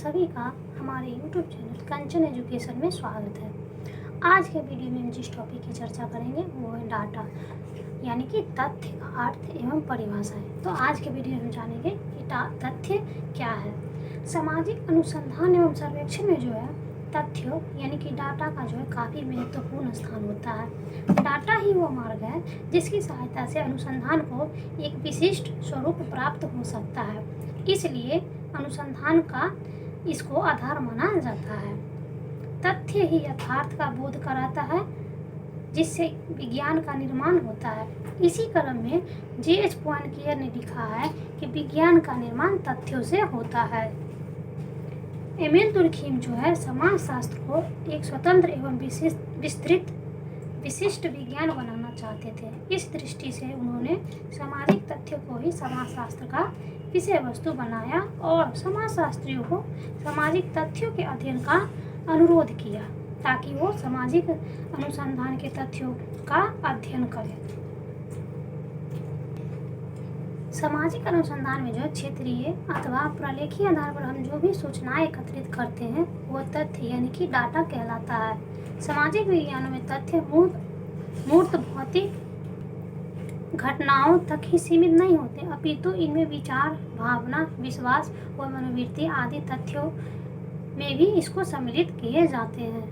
सभी का हमारे YouTube चैनल कंचन एजुकेशन में स्वागत है। आज के वीडियो में हम जिस टॉपिक की चर्चा करेंगे वो है डाटा, यानी कि तथ्य, अर्थ एवं परिभाषाएं। तो आज के वीडियो में हम जानेंगे कि तथ्य क्या है। सामाजिक अनुसंधान एवं सर्वेक्षण में जो है तथ्य यानी कि डाटा का जो है काफ़ी महत्वपूर्ण स्थान होता है। डाटा ही वो मार्ग है जिसकी सहायता से अनुसंधान को एक विशिष्ट स्वरूप प्राप्त हो सकता है। इसलिए अनुसंधान का इसको आधार माना जाता है। तथ्य ही यथार्थ का बोध कराता है जिससे विज्ञान का निर्माण होता है। इसी क्रम में J.H. पॉइनकियर ने लिखा है कि विज्ञान का निर्माण तथ्यों से होता है। एमिल दुर्खीम जो है समाजशास्त्र को एक स्वतंत्र एवं विशिष्ट विज्ञान बनाना चाहते थे। इस दृष्टि से उन्होंने सामाजिक तथ्य को ही समाजशास्त्र का विषय वस्तु बनाया और समाजशास्त्रियों को सामाजिक तथ्यों के अध्ययन का अनुरोध किया ताकि वो सामाजिक अनुसंधान के तथ्यों का अध्ययन करें। सामाजिक अनुसंधान में जो क्षेत्रीय अथवा प्रलेखीय आधार पर हम जो भी सूचनाएं एकत्रित करते हैं वो तथ्य यानी कि डाटा कहलाता है। सामाजिक विज्ञानों में तथ्य मूर्त भौतिक घटनाओं तक ही सीमित नहीं होते, अपितु इनमें विचार, भावना, विश्वास और मनोवृत्ति आदि तथ्यों में भी इसको सम्मिलित किए जाते हैं।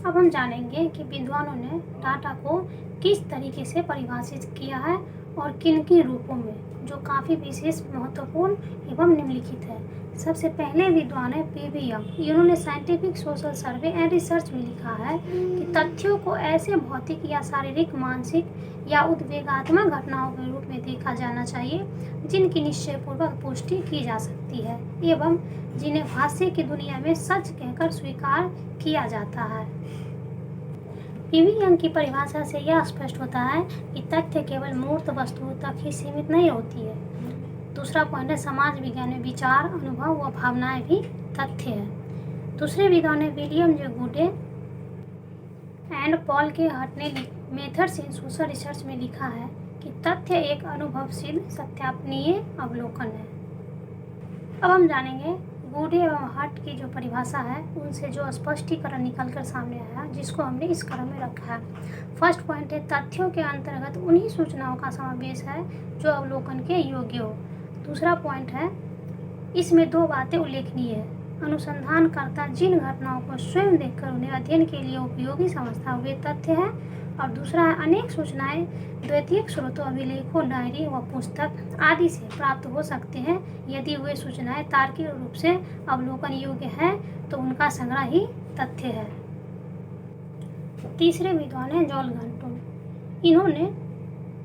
अब हम जानेंगे कि विद्वानों ने डाटा को किस तरीके से परिभाषित किया है और किन किन रूपों में, जो काफ़ी विशेष, महत्वपूर्ण एवं निम्नलिखित है। सबसे पहले विद्वान है P.V. यंग। इन्होंने scientific social survey and research में लिखा है कि तथ्यों को ऐसे भौतिक या शारीरिक, मानसिक या उद्वेगात्मक घटनाओं के रूप में देखा जाना चाहिए जिनकी निश्चयपूर्वक पुष्टि की जा सकती है एवं जिन्हें भाष्य की दुनिया में सच कहकर स्वीकार किया जाता है। P.V. यंग की परिभाषा से यह स्पष्ट होता है कि तथ्य केवल मूर्त वस्तुओं तक ही सीमित नहीं होती है। दूसरा पॉइंट है समाज विज्ञान में विचार, अनुभव व भावनाएं भी तथ्य है। दूसरे विद्वान है विलियम जे गुडे एंड पॉल के हट ने मेथड्स इन सोशल रिसर्च में लिखा है कि तथ्य एक अनुभवशील सत्यापनीय अवलोकन है। अब हम जानेंगे गुडे एवं हट की जो परिभाषा है उनसे जो स्पष्टीकरण निकलकर सामने आया जिसको हमने इस क्रम में रखा है। फर्स्ट पॉइंट है तथ्यों के अंतर्गत उन्हीं सूचनाओं का समावेश है जो अवलोकन के योग्य हो। दूसरा पॉइंट है इसमें दो बातें उल्लेखनीय है। अनुसंधानकर्ता जिन घटनाओं को स्वयं देखकर उन्हें अध्ययन के लिए उपयोगी समझता वे तथ्य है, और दूसरा है अनेक सूचनाएं द्वितीयक स्रोतों, अभिलेखों, डायरी व पुस्तक आदि से प्राप्त हो सकते हैं। यदि वे सूचनाएं तार्किक रूप से अवलोकन योग्य हैं तो उनका संग्रह ही तथ्य है। तीसरे विद्वान है जॉन गाल्टो। इन्होंने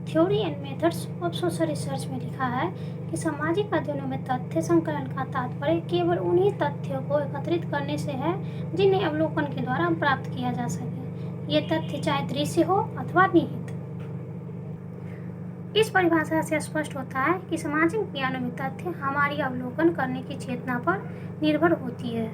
theory and methods of social research में लिखा है कि सामाजिक अध्ययनों में तथ्य संकलन का तात्पर्य केवल उन्हीं तथ्यों को एकत्रित करने से है जिन्हें अवलोकन के द्वारा प्राप्त किया जा सके। ये तथ्य चाहे दृश्य हो अथवा निहित। इस परिभाषा से स्पष्ट होता है कि सामाजिक विज्ञानों में तथ्य हमारी अवलोकन करने की चेतना पर निर्भर होती है।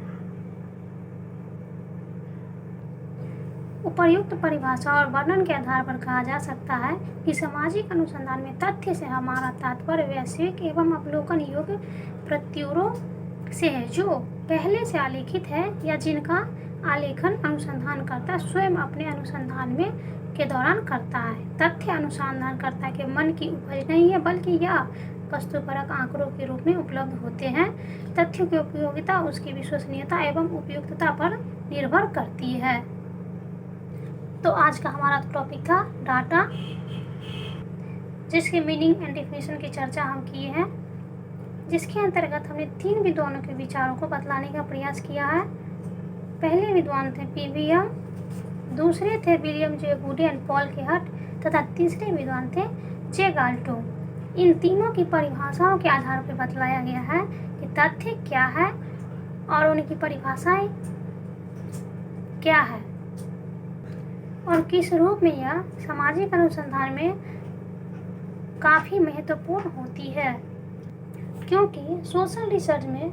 उपर्युक्त परिभाषा और वर्णन के आधार पर कहा जा सकता है कि सामाजिक अनुसंधान में तथ्य से हमारा तात्पर्य वैश्विक एवं अवलोकन योग्य प्रत्युरों से है जो पहले से आलेखित है या जिनका आलेखन अनुसंधानकर्ता स्वयं अपने अनुसंधान में के दौरान करता है। तथ्य अनुसंधानकर्ता के मन की उपज नहीं है बल्कि यह वस्तुपरक आंकड़ों के रूप में उपलब्ध होते हैं। तथ्यों की उपयोगिता उसकी विश्वसनीयता एवं उपयुक्तता पर निर्भर करती है। तो आज का हमारा टॉपिक था डाटा, जिसके मीनिंग एंड डेफिनेशन की चर्चा हम किए हैं, जिसके अंतर्गत हमने तीन विद्वानों के विचारों को बतलाने का प्रयास किया है। पहले विद्वान थे P.V. यंग, दूसरे थे विलियम जे गुडे एंड पॉल के हट तथा तीसरे विद्वान थे जे गाल्टो। इन तीनों की परिभाषाओं के आधार पर बतलाया गया है कि तथ्य क्या है और उनकी परिभाषाएं क्या है और किस रूप में यह सामाजिक अनुसंधान में काफ़ी महत्वपूर्ण होती है, क्योंकि सोशल रिसर्च में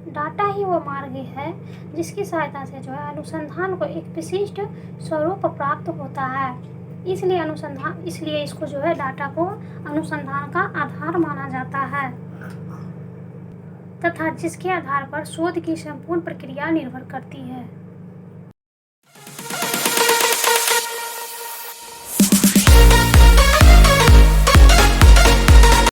डाटा ही वो मार्ग है जिसकी सहायता से जो है अनुसंधान को एक विशिष्ट स्वरूप प्राप्त होता है। इसलिए इसको जो है डाटा को अनुसंधान का आधार माना जाता है। तथा जिसके आधार पर शोध की संपूर्ण प्रक्रिया निर्भर करती है।